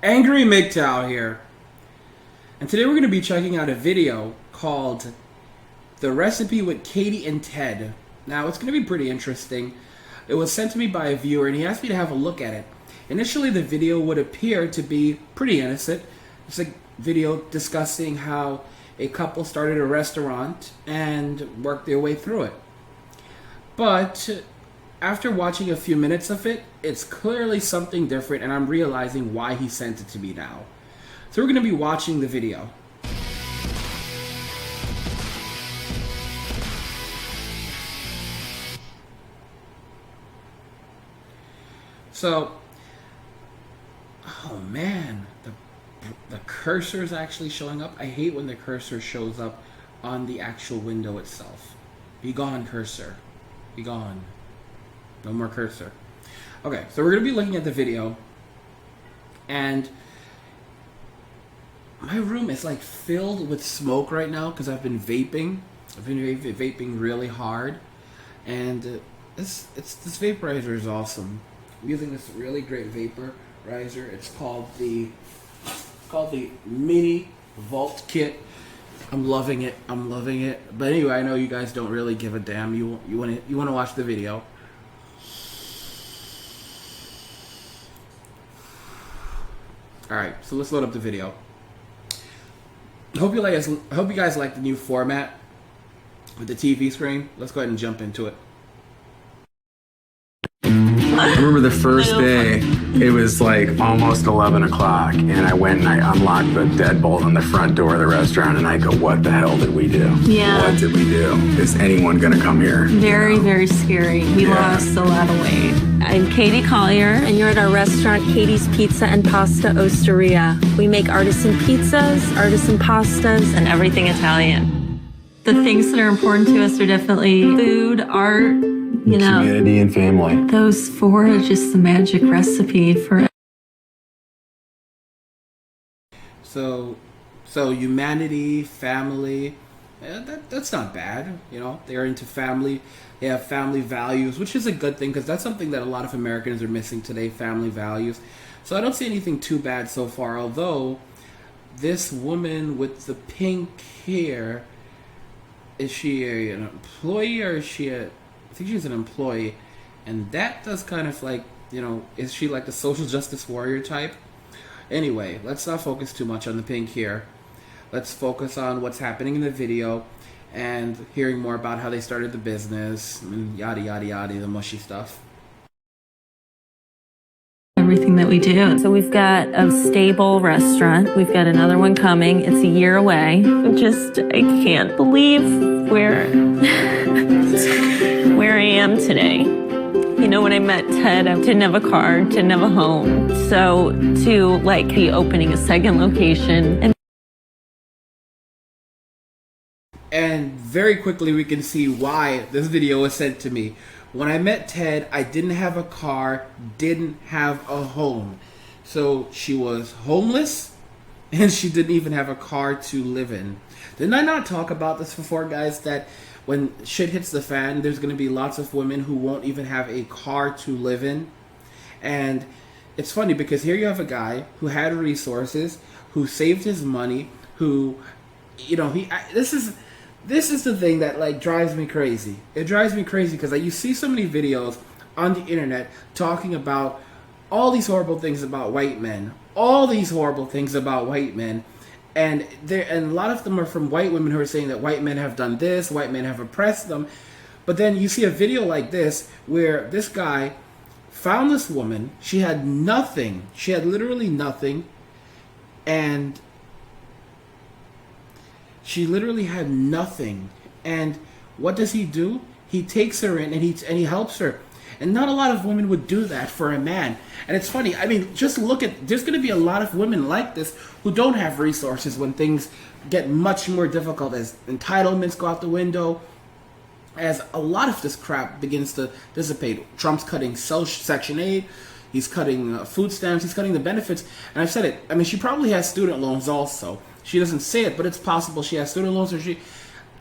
Angry Mgtow here. And today we're going to be checking out a video called The Recipe with Katie and Ted. Now, it's going to be pretty interesting. It was sent to me by a viewer and he asked me to have a look at it. Initially, the video would appear to be pretty innocent. It's a video discussing how a couple started a restaurant and worked their way through it. But after watching a few minutes of it, it's clearly something different, and I'm realizing why he sent it to me now. So we're going to be watching the video. So, oh man, the cursor is actually showing up. I hate when the cursor shows up on the actual window itself. Be gone, cursor. Be gone. No more cursor. Okay, so we're going to be looking at the video, and my room is like filled with smoke right now because I've been vaping. I've been vaping really hard, and this vaporizer is awesome. I'm using this really great vaporizer. It's called the Mini Vault Kit. I'm loving it. I'm loving it. But anyway, I know you guys don't really give a damn. You want to watch the video. All right, so let's load up the video. I hope you guys like the new format with the TV screen. Let's go ahead and jump into it. I remember the first day, it was like almost 11 o'clock, and I went and I unlocked the deadbolt on the front door of the restaurant, and I go, what the hell did we do? Yeah. What did we do? Is anyone going to come here? Very, very scary. We lost a lot of weight. I'm Katie Collier, and you're at our restaurant, Katie's Pizza and Pasta Osteria. We make artisan pizzas, artisan pastas, and everything Italian. The things that are important to us are definitely food, art, you know, community and family. those four are just the magic recipe for. So humanity, family, that's not bad. You know, they're into family. They have family values, which is a good thing because that's something that a lot of Americans are missing today, family values. So I don't see anything too bad so far, although this woman with the pink hair, is she an employee or is she I think she's an employee, and that does kind of like, you know, is she like the social justice warrior type? Anyway, let's not focus too much on the pink here. Let's focus on what's happening in the video and hearing more about how they started the business and yada yada yada, the mushy stuff. Everything that we do. So we've got a stable restaurant. We've got another one coming. It's a year away. I can't believe where I am today. You know, when I met Ted, I didn't have a car, didn't have a home. So to like be opening a second location And very quickly we can see why this video was sent to me. When I met Ted, I didn't have a car, didn't have a home. So she was homeless, and she didn't even have a car to live in. Didn't I not talk about this before, guys, that when shit hits the fan, there's going to be lots of women who won't even have a car to live in? And it's funny because here you have a guy who had resources, who saved his money, who, you know, this is the thing that like drives me crazy. It drives me crazy because like, you see so many videos on the internet talking about all these horrible things about white men, and a lot of them are from white women who are saying that white men have done this, white men have oppressed them. But then you see a video like this where this guy found this woman. She had nothing. She had literally nothing, and she literally had nothing. And what does he do? He takes her in and he helps her. And not a lot of women would do that for a man. And it's funny. I mean, just look at, there's going to be a lot of women like this who don't have resources when things get much more difficult, as entitlements go out the window, as a lot of this crap begins to dissipate. Trump's cutting Section 8. He's cutting food stamps. He's cutting the benefits. And I've said it. I mean, she probably has student loans also. She doesn't say it, but it's possible she has student loans, or she...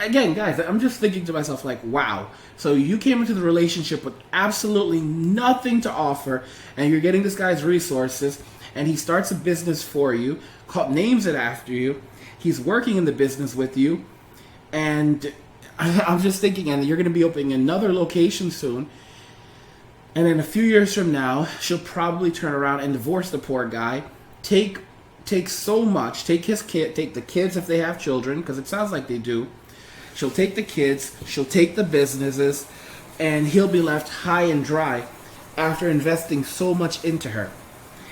Again, guys, I'm just thinking to myself, like, wow. So you came into the relationship with absolutely nothing to offer, and you're getting this guy's resources, and he starts a business for you, names it after you. He's working in the business with you, and I'm just thinking, and you're going to be opening another location soon. And then a few years from now, she'll probably turn around and divorce the poor guy, take so much, take the kids if they have children, because it sounds like they do. She'll take the kids, she'll take the businesses, and he'll be left high and dry after investing so much into her.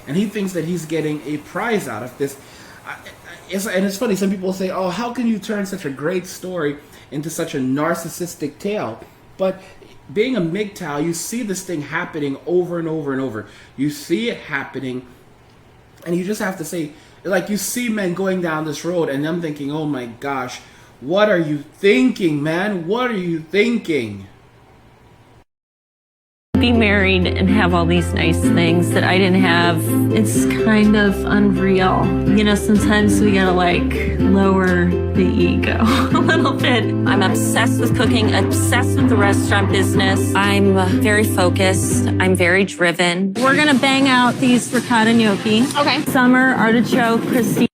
And he thinks that he's getting a prize out of this. And it's funny, some people say, oh, how can you turn such a great story into such a narcissistic tale? But being a Mgtow, you see this thing happening over and over and over. You see it happening, and you just have to say, like, you see men going down this road, and I'm thinking, oh my gosh, what are you thinking, man? What are you thinking? Be married and have all these nice things that I didn't have. It's kind of unreal. You know, sometimes we gotta like lower the ego a little bit. I'm obsessed with cooking, obsessed with the restaurant business. I'm very focused. I'm very driven. We're gonna bang out these ricotta gnocchi. Okay. Summer artichoke crispy.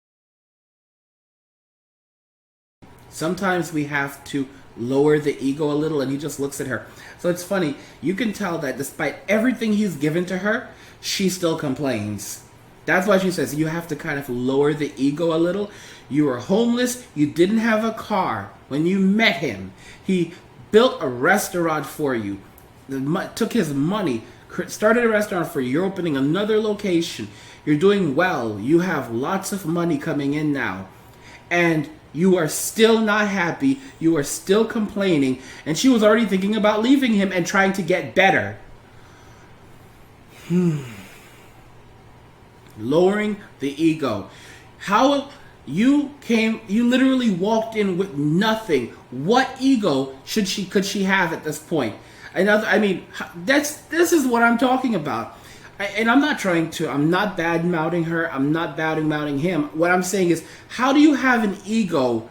Sometimes we have to lower the ego a little, and he just looks at her. So it's funny, you can tell that despite everything he's given to her, she still complains. That's why she says you have to kind of lower the ego a little. You were homeless, you didn't have a car. When you met him, he built a restaurant for you, took his money, started a restaurant for you. You're opening another location, you're doing well, you have lots of money coming in now, and you are still not happy, you are still complaining, and she was already thinking about leaving him and trying to get better. Lowering the ego. How you literally walked in with nothing. What ego could she have at this point? This is what I'm talking about. And I'm not bad-mouthing her, I'm not bad-mouthing him. What I'm saying is, how do you have an ego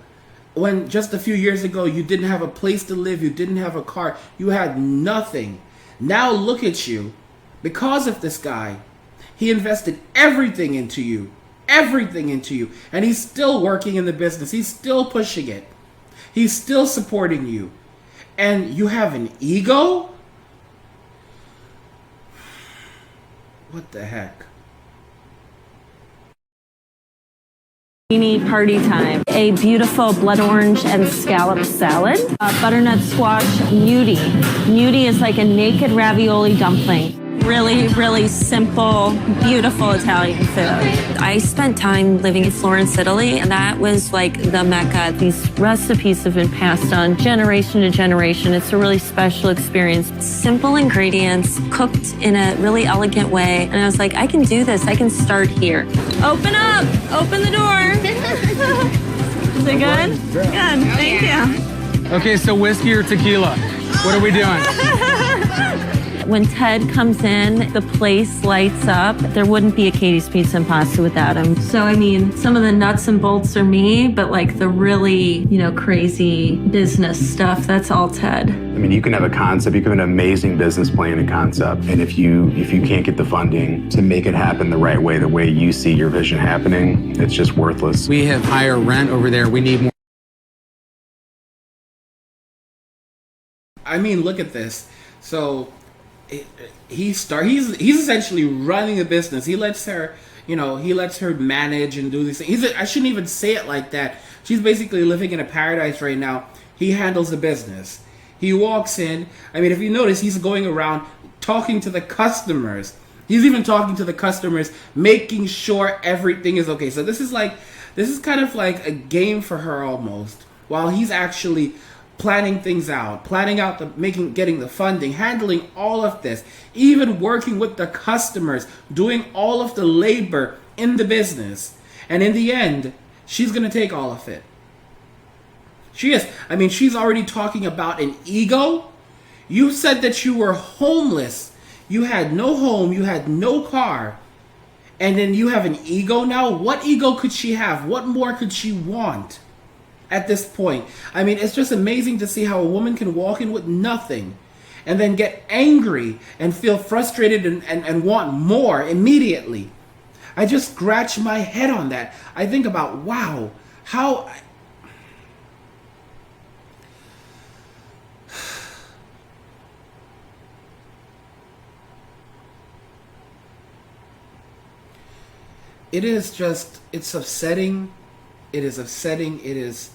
when just a few years ago you didn't have a place to live, you didn't have a car, you had nothing? Now look at you. Because of this guy, he invested everything into you, and he's still working in the business, he's still pushing it, he's still supporting you, and you have an ego? What the heck? Party time. A beautiful blood orange and scallop salad. Butternut squash gnudi. Gnudi is like a naked ravioli dumpling. Really, really simple, beautiful Italian food. I spent time living in Florence, Italy, and that was like the Mecca. These recipes have been passed on generation to generation. It's a really special experience. Simple ingredients, cooked in a really elegant way. And I was like, I can do this. I can start here. Open up. Open the door. Is it good? Good. Thank you. Okay, so whiskey or tequila? What are we doing? When Ted comes in, the place lights up. There wouldn't be a Katie's Pizza and Pasta without him. So, I mean, some of the nuts and bolts are me, but like the really, crazy business stuff, that's all Ted. I mean, you can have a concept, you can have an amazing business plan and concept, and if you can't get the funding to make it happen the right way, the way you see your vision happening, it's just worthless. We have higher rent over there. We need more. I mean, look at this. So he's essentially running a business. He lets her, manage and do these things. I shouldn't even say it like that. She's basically living in a paradise right now. He handles the business. He walks in. I mean, if you notice, he's going around talking to the customers. He's even talking to the customers, making sure everything is okay. So this is kind of like a game for her almost, while he's actually planning things out, getting the funding, handling all of this, even working with the customers, doing all of the labor in the business. And in the end, she's going to take all of it. She is. I mean, she's already talking about an ego. You said that you were homeless. You had no home, you had no car. And then you have an ego now? What ego could she have? What more could she want at this point? I mean, it's just amazing to see how a woman can walk in with nothing and then get angry and feel frustrated and want more immediately. I just scratch my head on that. I think about, wow, how... It is just, it's upsetting. It is upsetting. It is,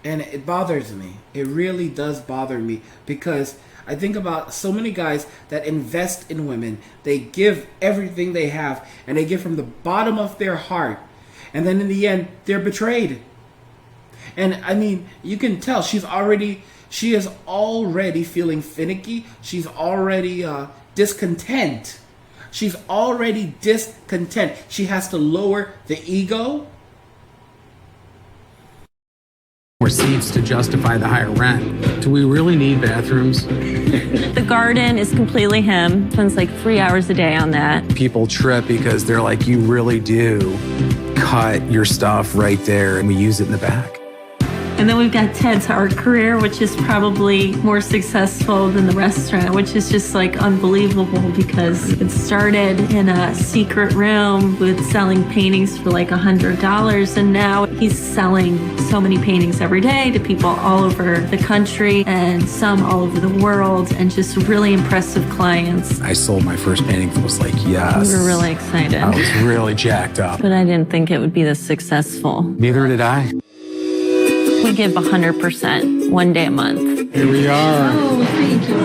and it bothers me. It really does bother me, because I think about so many guys that invest in women. They give everything they have, and they give from the bottom of their heart. And then in the end, they're betrayed. And I mean, you can tell she is already feeling finicky. She's already discontent. She's already discontent. She has to lower the ego. Receipts to justify the higher rent. Do we really need bathrooms? The garden is completely him. Spends like 3 hours a day on that. People trip because they're like, you really do cut your stuff right there, and we use it in the back. And then we've got Ted's art career, which is probably more successful than the restaurant, which is just like unbelievable, because it started in a secret room with selling paintings for like $100. And now he's selling so many paintings every day to people all over the country and some all over the world, and just really impressive clients. I sold my first painting and was like, yes. We were really excited. I was really jacked up. But I didn't think it would be this successful. Neither did I. We give 100%, 1 day a month. Here we are. Oh, thank you,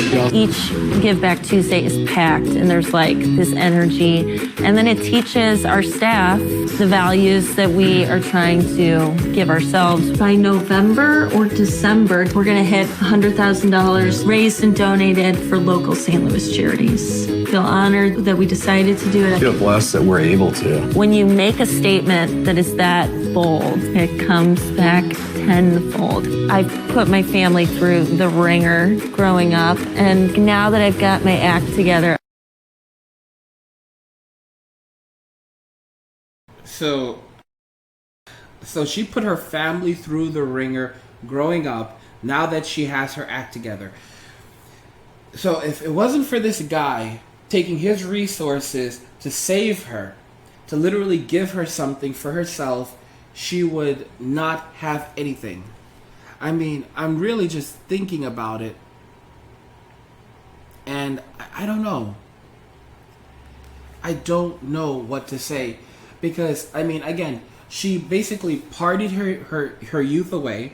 Ted. Each Give Back Tuesday is packed, and there's like this energy. And then it teaches our staff the values that we are trying to give ourselves. By November or December, we're going to hit $100,000 raised and donated for local St. Louis charities. Feel honored that we decided to do it. I feel blessed that we're able to. When you make a statement that is that bold, it comes back tenfold. I've put my family through the ringer growing up, and now that I've got my act together. So she put her family through the ringer growing up, now that she has her act together. So if it wasn't for this guy taking his resources to save her, to literally give her something for herself, she would not have anything. I mean, I'm really just thinking about it, and I don't know. I don't know what to say, because, I mean, again, she basically partied her youth away.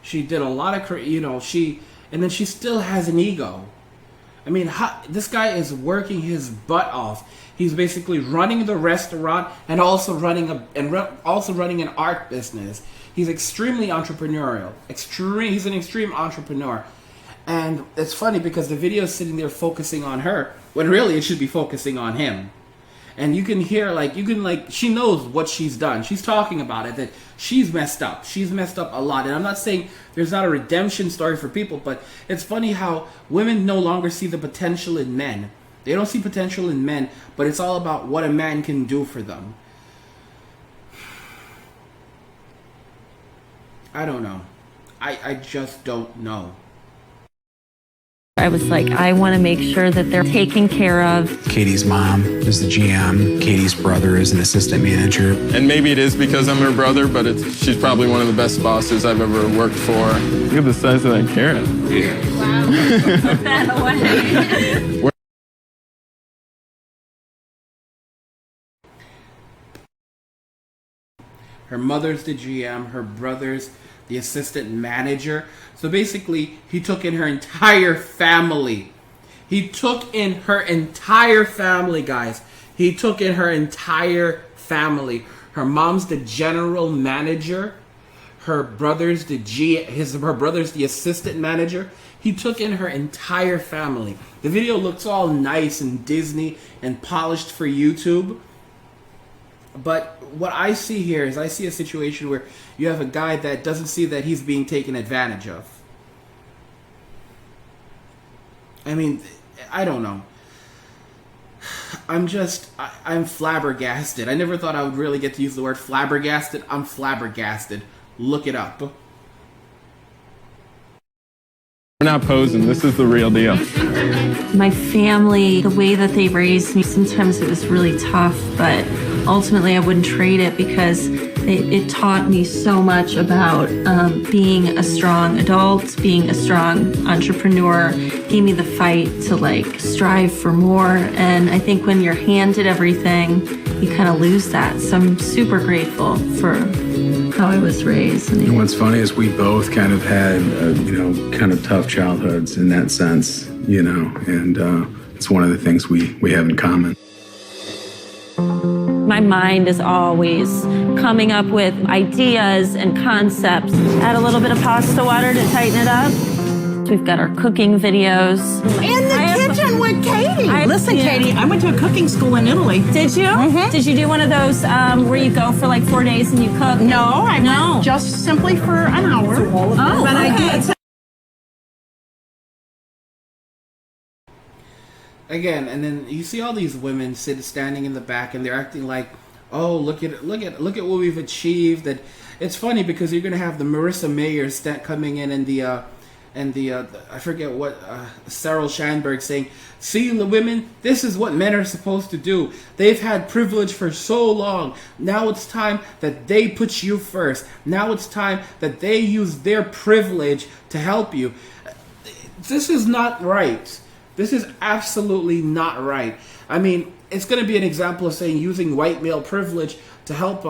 She did a lot of, and then she still has an ego. I mean, this guy is working his butt off. He's basically running the restaurant and also running an art business. He's extremely entrepreneurial. He's an extreme entrepreneur. And it's funny because the video is sitting there focusing on her when really it should be focusing on him. And you can hear, she knows what she's done. She's talking about it, that she's messed up. She's messed up a lot. And I'm not saying there's not a redemption story for people, but it's funny how women no longer see the potential in men. They don't see potential in men, but it's all about what a man can do for them. I don't know. I just don't know. I was like, I want to make sure that they're taken care of. Katie's mom is the GM. Katie's brother is an assistant manager. And maybe it is because I'm her brother, but she's probably one of the best bosses I've ever worked for. Look at the size of that carrot. Wow. Put that away. Her mother's the GM, her brother's the assistant manager. So basically, he took in her entire family. He took in her entire family, guys. He took in her entire family. Her mom's the general manager. Her brother's the assistant manager. He took in her entire family. The video looks all nice and Disney and polished for YouTube. But what I see here is I see a situation where you have a guy that doesn't see that he's being taken advantage of. I mean, I don't know. I'm flabbergasted. I never thought I would really get to use the word flabbergasted. I'm flabbergasted. Look it up. We're not posing. This is the real deal. My family, the way that they raised me, sometimes it was really tough, but ultimately I wouldn't trade it because it taught me so much about being a strong adult, being a strong entrepreneur, gave me the fight to like strive for more. And I think when you're handed everything, you kind of lose that. So I'm super grateful for how I was raised. And what's funny is we both kind of had, kind of tough childhoods in that sense, and it's one of the things we have in common. My mind is always coming up with ideas and concepts. Add a little bit of pasta water to tighten it up. We've got our cooking videos. In the kitchen with Katie. Listen, Katie, I went to a cooking school in Italy. Did you? Mm-hmm. Did you do one of those where you go for like 4 days and you cook? No, I went just simply for an hour. But I did. Again, and then you see all these women standing in the back, and they're acting like, "Oh, look at what we've achieved." And it's funny because you're gonna have the Marissa Mayers coming in, and the I forget what Sarah Schanberg saying, "See, the women, this is what men are supposed to do. They've had privilege for so long. Now it's time that they put you first. Now it's time that they use their privilege to help you." This is not right. This is absolutely not right. I mean, it's going to be an example of saying using white male privilege to help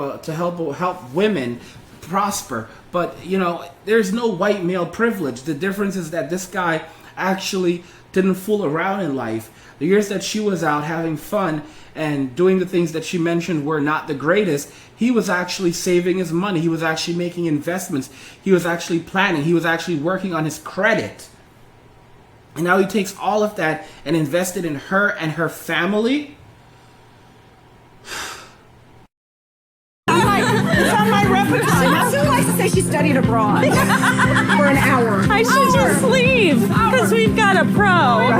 women prosper. But, there's no white male privilege. The difference is that this guy actually didn't fool around in life. The years that she was out having fun and doing the things that she mentioned were not the greatest, he was actually saving his money. He was actually making investments. He was actually planning. He was actually working on his credit. And now he takes all of that and invested in her and her family. It's on my repertoire. Sue likes to say she studied abroad for an hour. I should just leave because we've got a pro.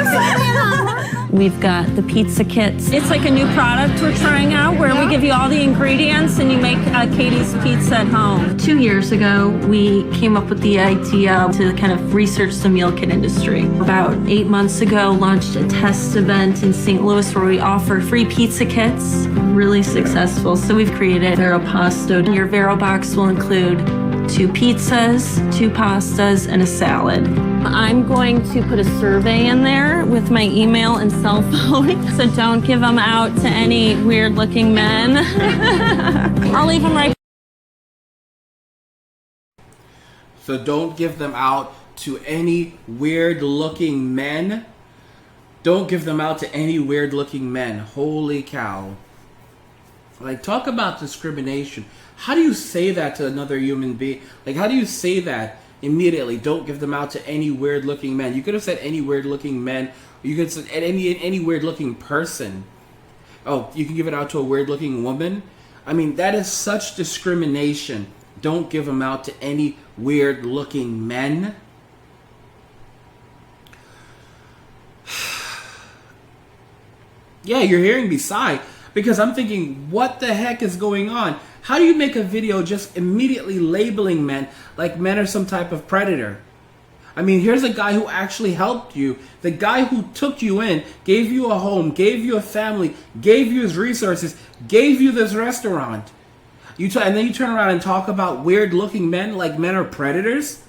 We've got the pizza kits. It's like a new product we're trying out where we give you all the ingredients and you make Katie's pizza at home. 2 years ago, we came up with the idea to kind of research the meal kit industry. About 8 months ago, launched a test event in St. Louis where we offer free pizza kits. Really successful. So we've created Vero Pasto. Your Vero box will include 2 pizzas, 2 pastas, and a salad. I'm going to put a survey in there with my email and cell phone, so don't give them out to any weird-looking men. I'll leave them right. So don't give them out to any weird-looking men. Don't give them out to any weird-looking men. Holy cow. Like, talk about discrimination. How do you say that to another human being? Like, how do you say that immediately? Don't give them out to any weird-looking men. You could have said any weird-looking men. Or you could have said any weird-looking person. Oh, you can give it out to a weird-looking woman? I mean, that is such discrimination. Don't give them out to any weird-looking men. Yeah, you're hearing me sigh. Because I'm thinking, what the heck is going on? How do you make a video just immediately labeling men like men are some type of predator? I mean, here's a guy who actually helped you. The guy who took you in, gave you a home, gave you a family, gave you his resources, gave you this restaurant. And then you turn around and talk about weird-looking men like men are predators?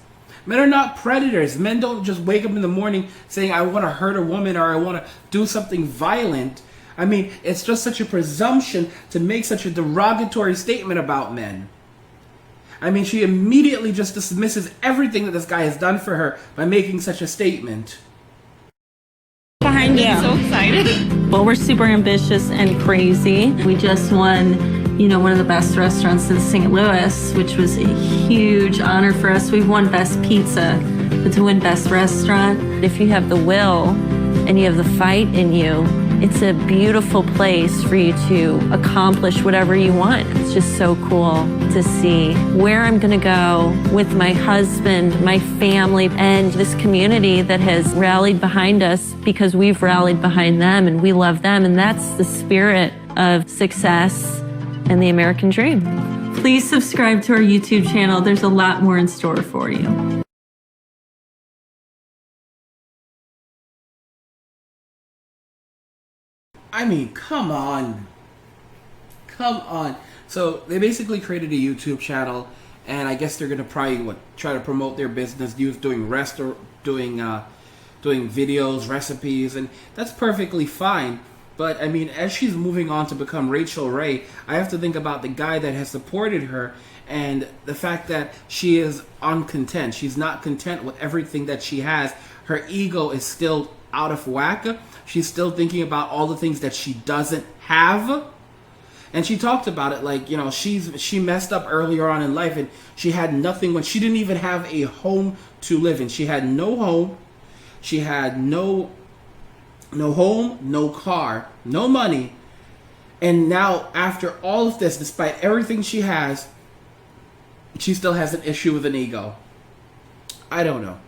Men are not predators. Men don't just wake up in the morning saying, I want to hurt a woman or I want to do something violent. I mean, it's just such a presumption to make such a derogatory statement about men. I mean, she immediately just dismisses everything that this guy has done for her by making such a statement. Behind you. I'm so excited. Well, we're super ambitious and crazy. We just won, one of the best restaurants in St. Louis, which was a huge honor for us. We've won Best Pizza, but to win Best Restaurant, if you have the will and you have the fight in you, it's a beautiful place for you to accomplish whatever you want. It's just so cool to see where I'm gonna go with my husband, my family, and this community that has rallied behind us because we've rallied behind them and we love them. And that's the spirit of success and the American dream. Please subscribe to our YouTube channel. There's a lot more in store for you. I mean, come on. Come on. So they basically created a YouTube channel, and I guess they're gonna probably try to promote their business, doing videos, recipes, and that's perfectly fine. But I mean, as she's moving on to become Rachel Ray, I have to think about the guy that has supported her and the fact that she is uncontent. She's not content with everything that she has. Her ego is still out of whack. She's still thinking about all the things that she doesn't have. And she talked about it like, you know, she messed up earlier on in life, and she had nothing when she didn't even have a home to live in. She had no home. She had no home, no car, no money. And now, after all of this, despite everything she has, she still has an issue with an ego. I don't know.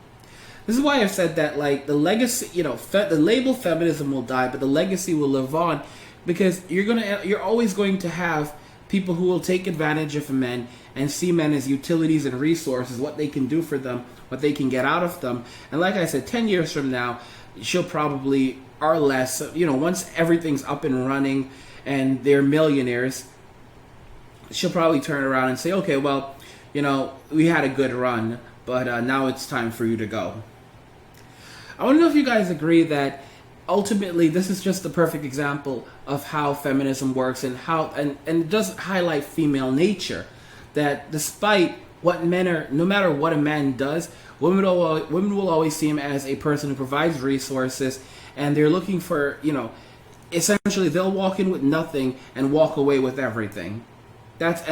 This is why I've said that, like, the legacy, you know, the label feminism will die, but the legacy will live on, because you're always going to have people who will take advantage of men and see men as utilities and resources, what they can do for them, what they can get out of them. And like I said, 10 years from now, she'll probably, or less, you know, once everything's up and running and they're millionaires, she'll probably turn around and say, okay, well, you know, we had a good run, but now it's time for you to go. I want to know if you guys agree that ultimately this is just the perfect example of how feminism works, and how and it does highlight female nature, that despite what men are, no matter what a man does, women will always see him as a person who provides resources, and they're looking for, you know, essentially they'll walk in with nothing and walk away with everything. That's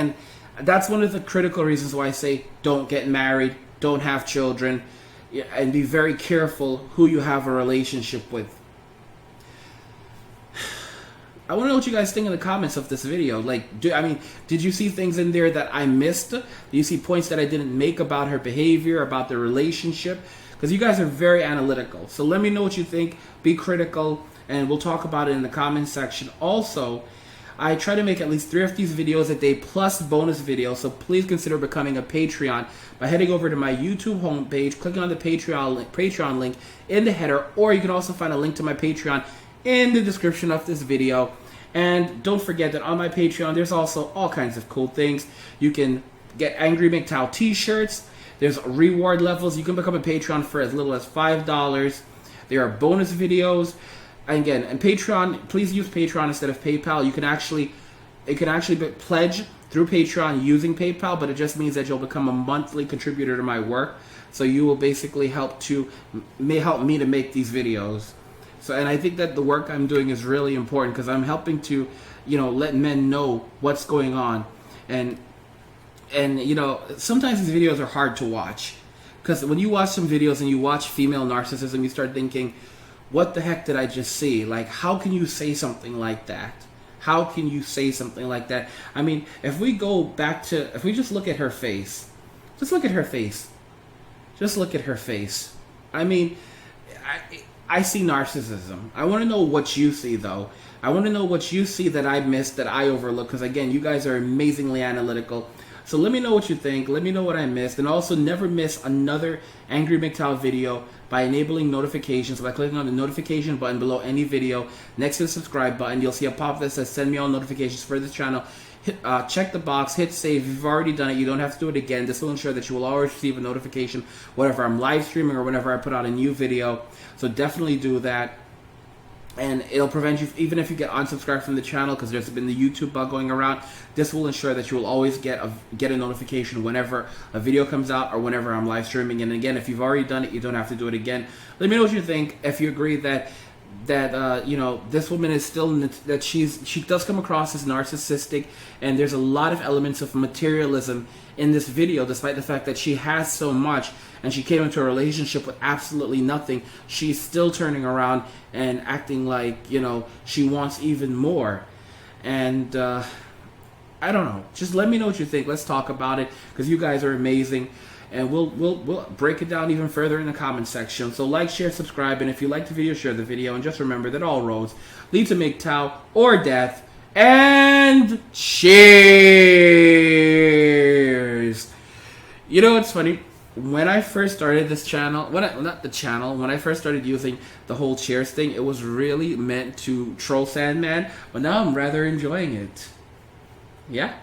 one of the critical reasons why I say don't get married, don't have children, and be very careful who you have a relationship with. I want to know what you guys think in the comments of this video. Like, did you see things in there that I missed? Do you see points that I didn't make about her behavior, about the relationship? Because you guys are very analytical. So let me know what you think. Be critical, and we'll talk about it in the comment section. Also, I try to make at least 3 of these videos a day, plus bonus videos. So please consider becoming a Patreon by heading over to my YouTube homepage, clicking on the Patreon link in the header, or you can also find a link to my Patreon in the description of this video. And don't forget that on my Patreon there's also all kinds of cool things. You can get Angry Mgtow t-shirts. There's reward levels. You can become a Patreon for as little as $5. There are bonus videos. And again, and Patreon, please use Patreon instead of PayPal. You can actually pledge through Patreon using PayPal, but it just means that you'll become a monthly contributor to my work. So you will basically help me to make these videos. So, and I think that the work I'm doing is really important, because I'm helping to, you know, let men know what's going on. And you know, sometimes these videos are hard to watch, because when you watch some videos and you watch female narcissism, you start thinking, what the heck did I just see? Like, how can you say something like that? How can you say something like that? I mean, if we just look at her face, just look at her face. Just look at her face. I mean, I see narcissism. I want to know what you see, though. I want to know what you see that I missed, that I overlooked, because again, you guys are amazingly analytical. So let me know what you think. Let me know what I missed. And also, never miss another Angry Mgtow video by enabling notifications by clicking on the notification button below any video. Next to the subscribe button, you'll see a pop that says send me all notifications for this channel. Check the box, hit save. If you've already done it, you don't have to do it again. This will ensure that you will always receive a notification whenever I'm live streaming or whenever I put out a new video. So definitely do that. And it'll prevent you, even if you get unsubscribed from the channel, because there's been the YouTube bug going around. This will ensure that you will always get a notification whenever a video comes out or whenever I'm live streaming. And again, if you've already done it, you don't have to do it again. Let me know what you think. If you agree that you know, this woman is still, that she does come across as narcissistic, and there's a lot of elements of materialism in this video, despite the fact that she has so much and she came into a relationship with absolutely nothing. She's still turning around and acting like, you know, she wants even more. And I don't know, just let me know what you think. Let's talk about it, because you guys are amazing, and we'll break it down even further in the comment section. So like, share, subscribe, and if you like the video, share the video. And just remember that all roads lead to Mgtow or death. And cheers. You know what's funny? when I first started this channel, when I first started using the whole cheers thing, it was really meant to troll Sandman, but now I'm rather enjoying it. Yeah.